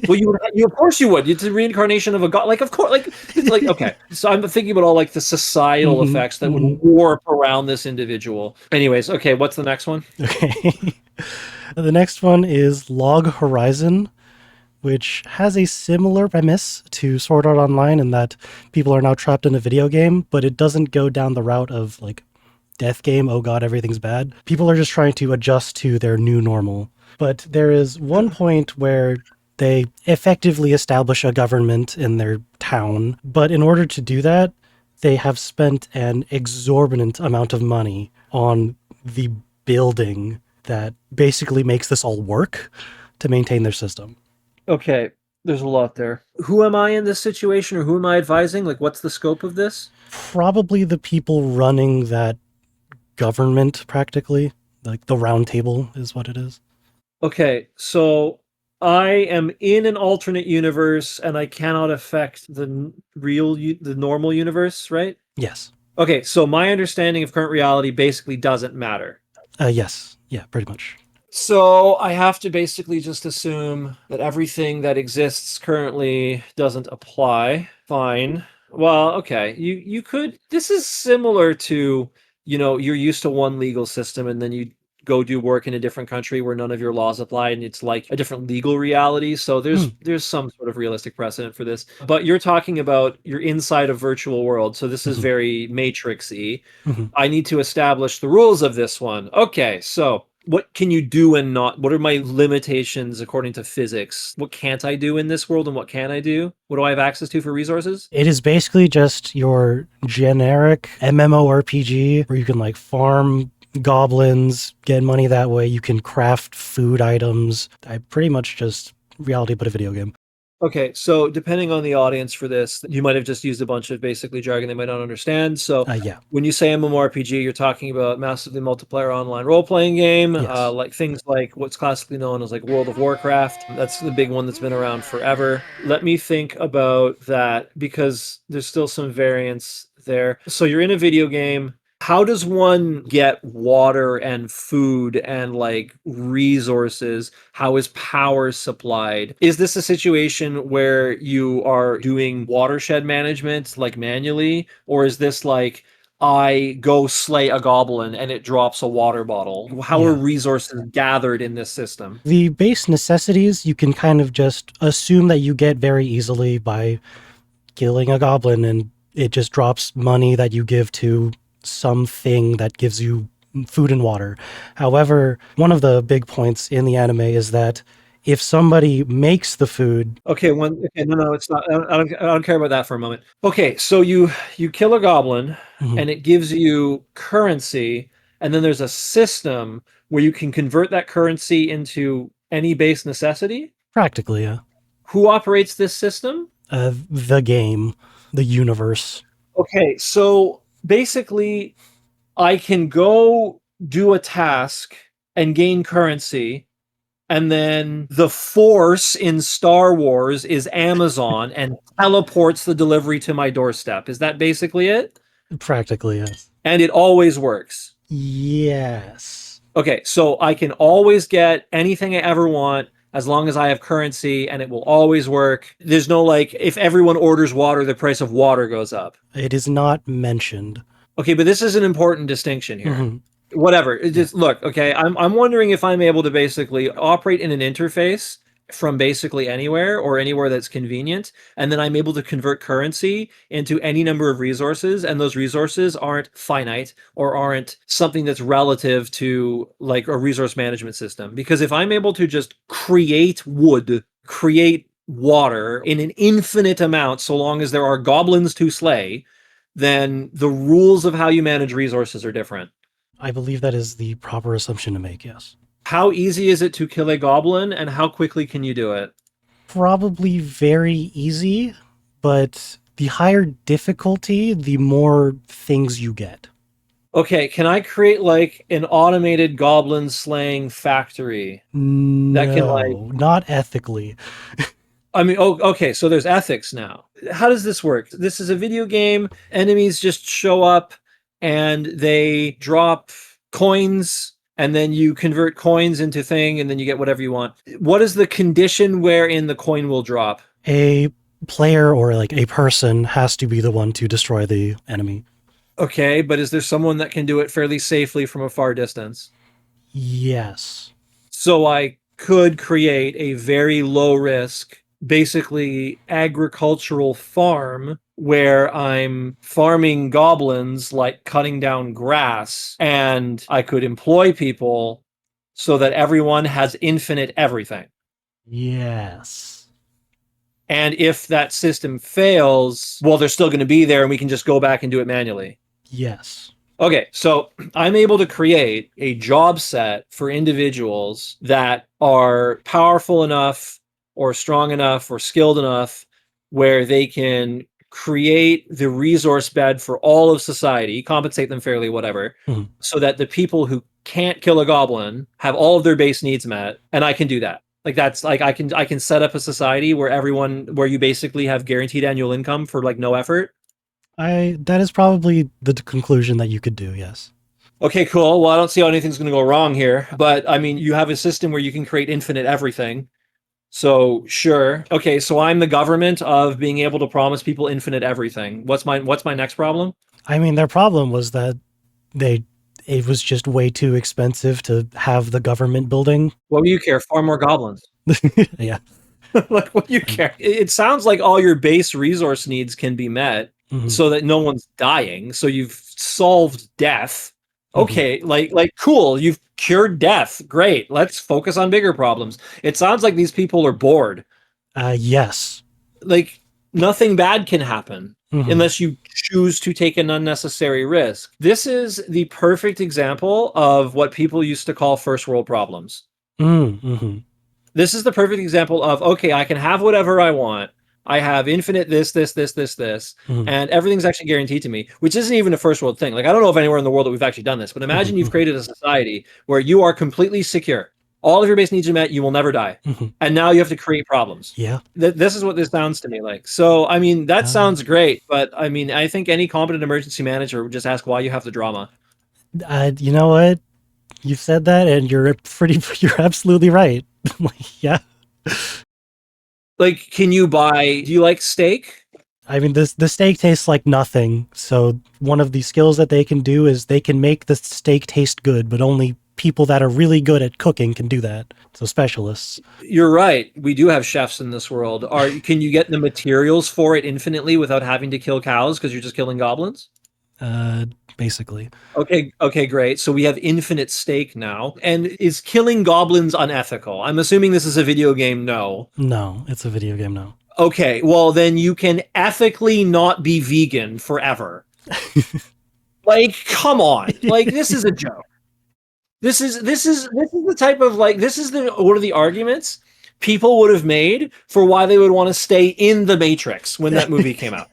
Well, of course you would. It's a reincarnation of a god. Like, of course, like it's like okay. So I'm thinking about all like the societal Hmm. effects that would Hmm. warp around this individual. Anyways, okay, what's the next one? Okay. The next one is Log Horizon, which has a similar premise to Sword Art Online in that people are now trapped in a video game, but it doesn't go down the route of like death game, oh god, everything's bad. People are just trying to adjust to their new normal. But there is one point where they effectively establish a government in their town, but in order to do that, they have spent an exorbitant amount of money on the building that basically makes this all work to maintain their system. Okay, there's a lot there. Who am I in this situation, or who am I advising? Like, what's the scope of this? Probably the people running that government, practically. Like the round table is what it is. Okay, so I am in an alternate universe, and I cannot affect the normal universe, right? Yes. Okay, so my understanding of current reality basically doesn't matter. Yes. Yeah, pretty much. So I have to basically just assume that everything that exists currently doesn't apply. Fine. Well, okay. You could this is similar to, you're used to one legal system and then you go do work in a different country where none of your laws apply and it's like a different legal reality. So Hmm. there's some sort of realistic precedent for this. But you're talking about you're inside a virtual world. So this is Hmm. very matrixy. Hmm. I need to establish the rules of this one. Okay, so what can you do and not? What are my limitations according to physics? What can't I do in this world and what can I do? What do I have access to for resources? It is basically just your generic MMORPG where you can like farm goblins, get money that way. You can craft food items. I pretty much just reality but a video game. Okay, so depending on the audience for this, you might have just used a bunch of basically jargon they might not understand. So Yeah. when you say MMORPG, you're talking about massively multiplayer online role-playing game, Yes. like things like what's classically known as like World of Warcraft. That's the big one that's been around forever. Let me think about that because there's still some variance there. So you're in a video game. How does one get water and food and like resources? How is power supplied? Is this a situation where you are doing watershed management like manually? Or is this like I go slay a goblin and it drops a water bottle? How are Yeah. resources gathered in this system? The base necessities you can kind of just assume that you get very easily by killing a goblin, and it just drops money that you give to something that gives you food and water. However, one of the big points in the anime is that if somebody makes the food, Okay, no, it's not. I don't care about that for a moment. Okay, so you kill a goblin, mhm, and it gives you currency, and then there's a system where you can convert that currency into any base necessity. practically, Who operates this system? the game, the universe. Okay, so basically, I can go do a task and gain currency, and then the Force in Star Wars is Amazon and teleports the delivery to my doorstep. Is that basically it? Practically, yes. And it always works. Yes. Okay, so I can always get anything I ever want as long as I have currency and it will always work. There's no like, if everyone orders water, the price of water goes up. It is not mentioned. Okay, but this is an important distinction here. Hmm. Whatever. Yeah. Just look, okay. I'm wondering if I'm able to basically operate in an interface from basically anywhere or anywhere that's convenient, and then I'm able to convert currency into any number of resources, and those resources aren't finite or aren't something that's relative to like a resource management system. Because if I'm able to just create wood, create water in an infinite amount, so long as there are goblins to slay, then the rules of how you manage resources are different. I believe that is the proper assumption to make, yes. How easy is it to kill a goblin, and how quickly can you do it? Probably very easy, but the higher difficulty, the more things you get. Okay, can I create like an automated goblin slaying factory that can like No, not ethically. I mean, oh, okay, so there's ethics now. How does this work? This is a video game. Enemies just show up and they drop coins, and then you convert coins into thing, and then you get whatever you want. What is the condition wherein the coin will drop? A player or like a person has to be the one to destroy the enemy. Okay, but is there someone that can do it fairly safely from a far distance? Yes. So I could create a very low risk, basically agricultural farm where I'm farming goblins, like cutting down grass, and I could employ people so that everyone has infinite everything. Yes. And if that system fails, well, they're still going to be there and we can just go back and do it manually. Yes. Okay, so I'm able to create a job set for individuals that are powerful enough or strong enough or skilled enough where they can create the resource bed for all of society, compensate them fairly, whatever, Mhm. so that the people who can't kill a goblin have all of their base needs met, and I can do that. Like that's like I can set up a society where everyone where you basically have guaranteed annual income for like no effort. I that is probably the conclusion that you could do, yes. Okay, cool. Well, I don't see how anything's going to go wrong here, but I mean, you have a system where you can create infinite everything. So, sure. Okay, so I'm the government of being able to promise people infinite everything. What's my next problem? I mean, their problem was that they it was just way too expensive to have the government building. What do you care? Farm more goblins. Yeah. Like, what do you care? It sounds like all your base resource needs can be met Hmm. so that no one's dying. So you've solved death. Hmm. Okay, like cool. You've cured death. Great. Let's focus on bigger problems. It sounds like these people are bored. Yes. Like nothing bad can happen Hmm. unless you choose to take an unnecessary risk. This is the perfect example of what people used to call first world problems. Mm-hmm. This is the perfect example of, okay, I can have whatever I want. I have infinite this, Hmm. and everything's actually guaranteed to me, which isn't even a first world thing. Like, I don't know of anywhere in the world that we've actually done this, but imagine you've Hmm. created a society where you are completely secure. All of your base needs are met, you will never die. Hmm. And now you have to create problems. Yeah. This is what this sounds to me like. So, I mean, that Uh, sounds great, but I mean, I think any competent emergency manager would just ask why you have the drama. you know what? You've said that, and you're absolutely right. Like, yeah. Like, can you buy, do you like steak? I mean, the steak tastes like nothing. So one of the skills that they can do is they can make the steak taste good, but only people that are really good at cooking can do that. So specialists. You're right. We do have chefs in this world. Can you get the materials for it infinitely without having to kill cows because you're just killing goblins? Uh, Basically. Okay, great. So we have infinite steak now. And is killing goblins unethical? I'm assuming this is a video game, no. No, it's a video game now. Okay, well then you can ethically not be vegan forever. Like, come on. Like this is a joke. This is the type of like this is the what are the arguments people would have made for why they would want to stay in the Matrix when that movie came out.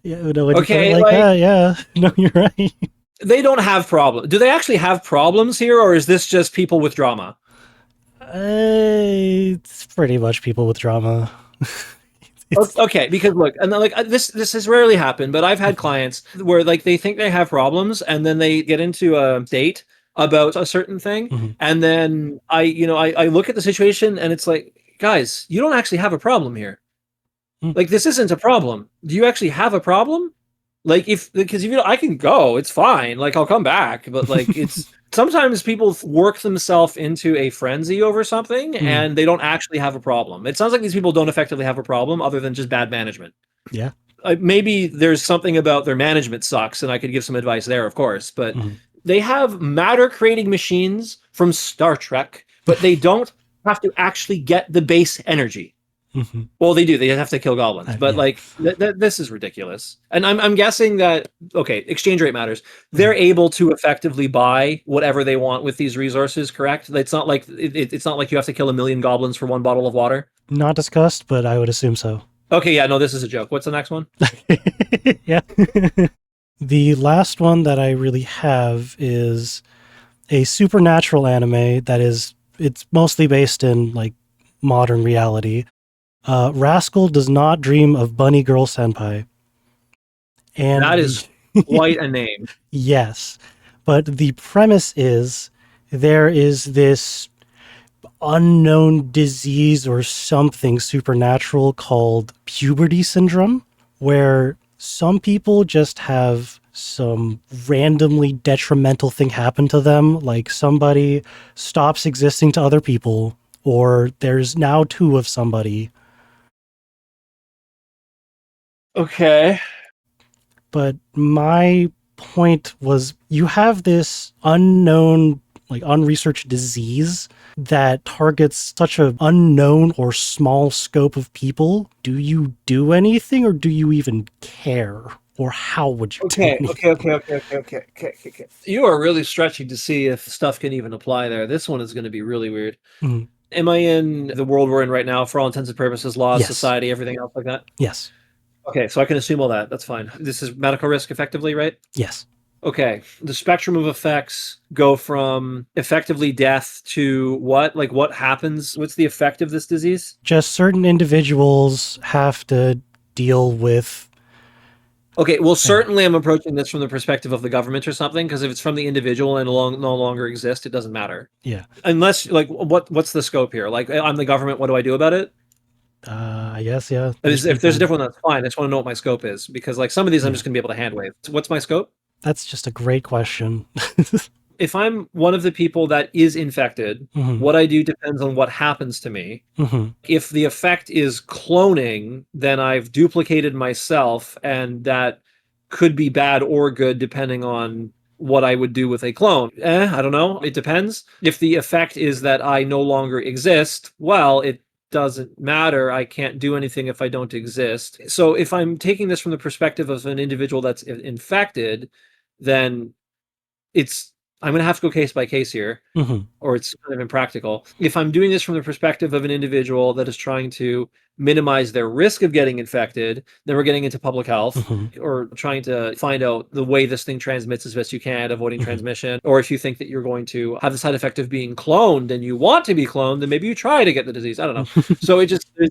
Yeah, no, when you put it Okay, like like that, yeah. No, you're right. they don't have problems. Do they actually have problems here, or is this just people with drama? It's pretty much people with drama. It's Okay, because look, and like this has rarely happened, but I've had clients where like they think they have problems, and then they get into a state about a certain thing, Mhm. and then I look at the situation and it's like, guys, you don't actually have a problem here. Mm. Like, this isn't a problem. Do you actually have a problem? Like, because if you know, I can go, it's fine. Like, I'll come back, but like, it's sometimes people work themselves into a frenzy over something Mm. and they don't actually have a problem. It sounds like these people don't effectively have a problem other than just bad management. Yeah. Maybe there's something about their management sucks, and I could give some advice there, of course, but Mhm. they have matter creating machines from Star Trek, but they don't have to actually get the base energy. Mhm. Well, they do. They have to kill goblins, but Yeah. like this is ridiculous. And I'm guessing that okay, exchange rate matters. They're Mhm. able to effectively buy whatever they want with these resources. Correct? It's not like it's not like you have to kill a million goblins for one bottle of water. Not discussed, but I would assume so. Okay, yeah, no, this is a joke. What's the next one? Yeah. The last one that I really have is a supernatural anime that is it's mostly based in like modern reality. Rascal does not dream of bunny girl senpai. And That the is quite a name. yes, but the premise is there is this unknown disease or something supernatural called puberty syndrome, where some people just have some randomly detrimental thing happen to them, like somebody stops existing to other people, or there's now two of somebody. Okay. But my point was you have this unknown, like unresearched disease that targets such an unknown or small scope of people. Do you do anything or do you even care? Or how would you do Okay, okay, anything? okay, okay, okay, okay, okay, okay, okay. You are really stretching to see if stuff can even apply there. This one is going to be really weird. Mm, Am I in the world we're in right now for all intents and purposes, laws, yes. society, everything else like that? Yes. Okay, so I can assume all that. That's fine. This is medical risk effectively, right? Yes. Okay. The spectrum of effects go from effectively death to what? Like what happens? What's the effect of this disease? Just certain individuals have to deal with. Okay, well, Yeah. certainly I'm approaching this from the perspective of the government or something, because if it's from the individual and no longer exist, it doesn't matter. Yeah. Unless, like, what's the scope here? Like, I'm the government, what do I do about it? I guess, yeah. There's If there's a people. different one, that's fine. I just want to know what my scope is, because like some of these I'm Yeah. just gonna be able to hand wave. So what's my scope? That's just a great question. If I'm one of the people that is infected, Hmm. what I do depends on what happens to me. Hmm. If the effect is cloning, then I've duplicated myself, and that could be bad or good depending on what I would do with a clone. I don't know. It depends. If the effect is that I no longer exist, well, it doesn't matter. I can't do anything if I don't exist. So if I'm taking this from the perspective of an individual that's infected, then it's I'm going to have to go case by case here, Hmm. or it's kind of impractical. If I'm doing this from the perspective of an individual that is trying to minimize their risk of getting infected, then we're getting into public health, Hmm. or trying to find out the way this thing transmits as best you can, avoiding Hmm. transmission. Or if you think that you're going to have the side effect of being cloned and you want to be cloned, then maybe you try to get the disease. I don't know. So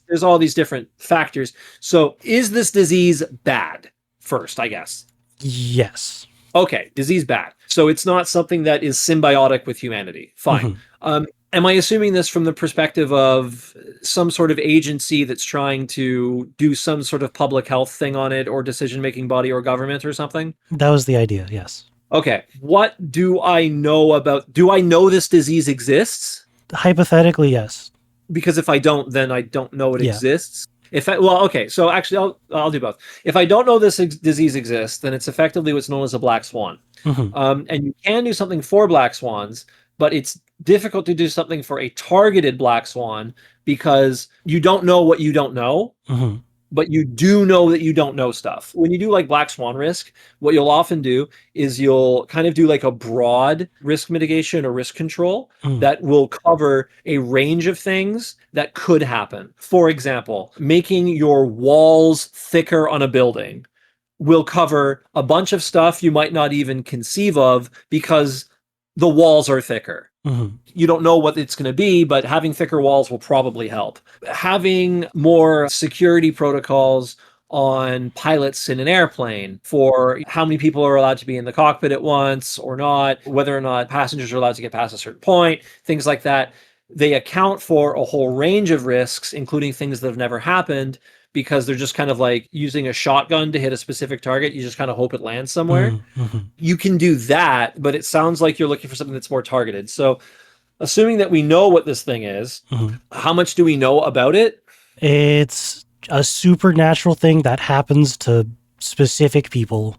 there's all these different factors. So is this disease bad? First, I guess. Yes. Okay, disease bad. So it's not something that is symbiotic with humanity. Fine. Hmm. Am I assuming this from the perspective of some sort of agency that's trying to do some sort of public health thing on it, or decision making body or government or something? That was the idea, yes. Okay. What do I know about? Do I know this disease exists? Hypothetically, yes. Because if I don't, then I don't know it Yeah. exists. Well, okay, so actually, I'll do both. If I don't know this disease exists, then it's effectively what's known as a black swan. Hmm. And you can do something for black swans, but it's difficult to do something for a targeted black swan because you don't know what you don't know, Hmm. but you do know that you don't know stuff. When you do like black swan risk, what you'll often do is you'll kind of do like a broad risk mitigation or risk control Hmm. that will cover a range of things that could happen. For example, making your walls thicker on a building will cover a bunch of stuff you might not even conceive of because the walls are thicker. Hmm. You don't know what it's going to be, but having thicker walls will probably help. Having more security protocols on pilots in an airplane for how many people are allowed to be in the cockpit at once or not, whether or not passengers are allowed to get past a certain point, things like that. They account for a whole range of risks, including things that have never happened, because they're just kind of like using a shotgun to hit a specific target. You just kind of hope it lands somewhere. Mm-hmm. You can do that, but it sounds like you're looking for something that's more targeted. So, assuming that we know what this thing is, Mm-hmm. how much do we know about it? It's a supernatural thing that happens to specific people.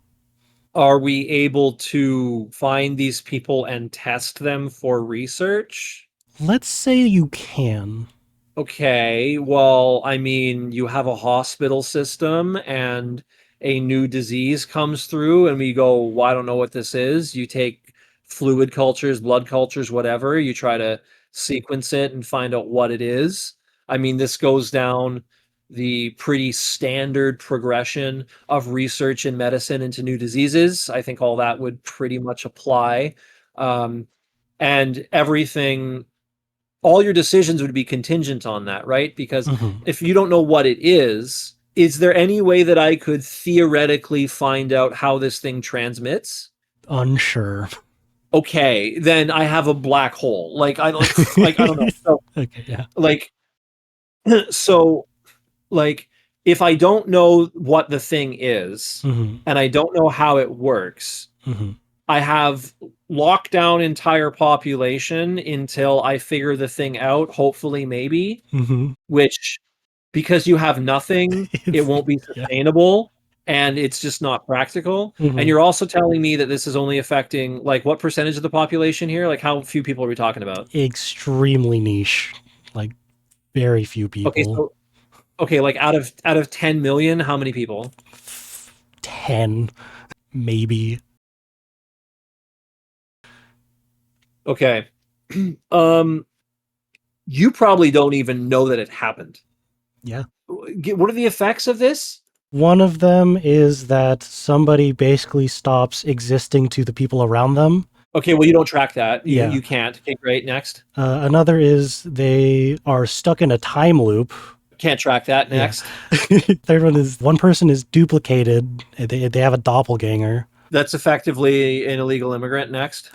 Are we able to find these people and test them for research? Let's say you can. Okay, well, I mean, you have a hospital system and a new disease comes through, and we go, well, I don't know what this is. You take fluid cultures, blood cultures, whatever, you try to sequence it and find out what it is. I mean, this goes down the pretty standard progression of research in medicine into new diseases. I think all that would pretty much apply. Um, and everything all your decisions would be contingent on that, right? Because Mm-hmm. if you don't know what it is there any way that I could theoretically find out how this thing transmits? Unsure. Okay, then I have a black hole. Like I don't know. So Okay, yeah. like so like if I don't know what the thing is Mm-hmm. and I don't know how it works, Mm-hmm. I have locked down entire population until I figure the thing out, hopefully maybe, Mm-hmm. which because you have nothing, it It's won't be yeah. sustainable and it's just not practical. And Mm-hmm. you're also telling me that this is only affecting like what percentage of the population here? Like how few people are we talking about? Extremely niche. Like very few Okay, people. so okay, like out of 10 million, how many people? 10, maybe. Okay. Um you probably don't even know that it happened. Yeah. What are the effects of this? One of them is that somebody basically stops existing to the people around them. Okay, well you don't track that. You Yeah. you can't. Okay, great. Next. Another is they are stuck in a time loop. Can't track that. Yeah. Next. Third one is one person is duplicated. They have a doppelganger. That's effectively an illegal immigrant. Next.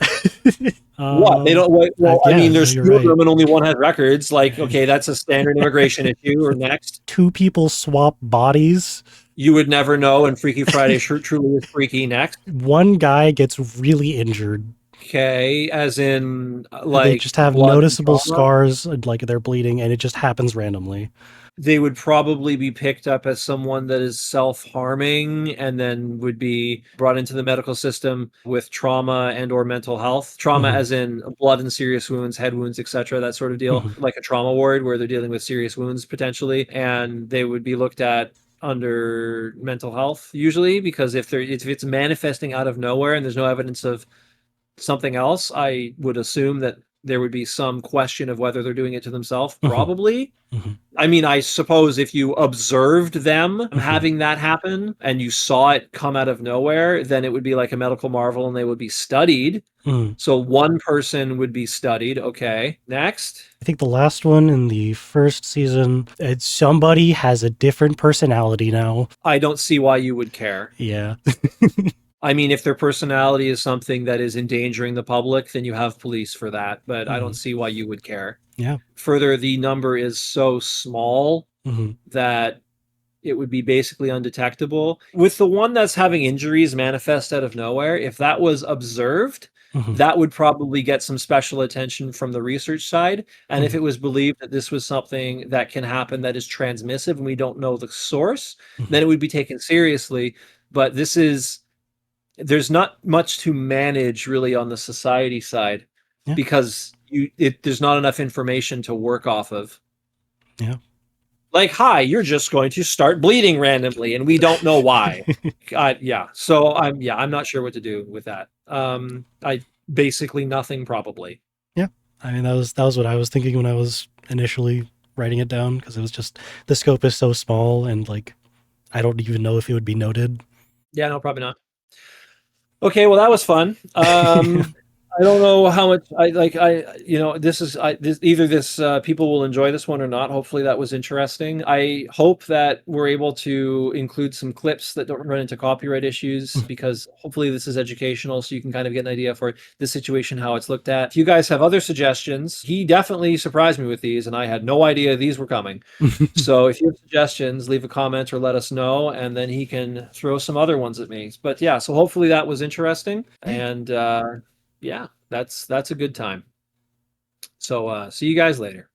What? They Um, don't wait. Well, I yeah, mean, no, there's you're two of right. them and only one has records. Like, okay, that's a standard immigration issue. Or next, Two people swap bodies. you would never know, and Freaky Friday truly is freaky. Next, One guy gets really injured. okay, as in They like just have blood and noticeable trauma. scars, like they're bleeding, and it just happens randomly. They would probably be picked up as someone that is self-harming and then would be brought into the medical system with trauma and or mental health trauma, Hmm. as in blood and serious wounds, head wounds, etc., that sort of deal, Hmm. like a trauma ward where they're dealing with serious wounds potentially, and they would be looked at under mental health usually, because if it's manifesting out of nowhere and there's no evidence of something else, I would assume that there would be some question of whether they're doing it to themselves, Hmm. probably. Hmm. I mean, I suppose if you observed them Hmm. having that happen and you saw it come out of nowhere, then it would be like a medical marvel and they would be studied. Hmm. So one person would be studied. Okay. Next. I think the last one in the first season, somebody has a different personality now. I don't see why you would care. Yeah. I mean, if their personality is something that is endangering the public, then you have police for that, but I don't Hmm. see why you would care. Yeah. Further, the number is so small Hmm. that it would be basically undetectable. With the one that's having injuries manifest out of nowhere, if that was observed, Hmm. that would probably get some special attention from the research side. And if Hmm. it was believed that this was something that can happen that is transmissive and we don't know the source, Hmm. then it would be taken seriously. But there's not much to manage really on the society side Yeah. because there's not enough information to work off of. Yeah. Like, hi, you're just going to start bleeding randomly, and we don't know why. Yeah. So I'm not sure what to do with that. I basically nothing probably. Yeah. I mean, that was what I was thinking when I was initially writing it down, because it was just the scope is so small, and like I don't even know if it would be noted. Yeah, no, probably not. Okay, well that was fun. I don't know how much I like this is this either this people will enjoy this one or not. Hopefully that was interesting. I hope that we're able to include some clips that don't run into copyright issues because hopefully this is educational so you can kind of get an idea for the situation how it's looked at. If you guys have other suggestions, he definitely surprised me with these and I had no idea these were coming. So if you have suggestions, leave a comment or let us know, and then he can throw some other ones at me. But yeah, so hopefully that was interesting, and yeah, that's a good time. So see you guys later.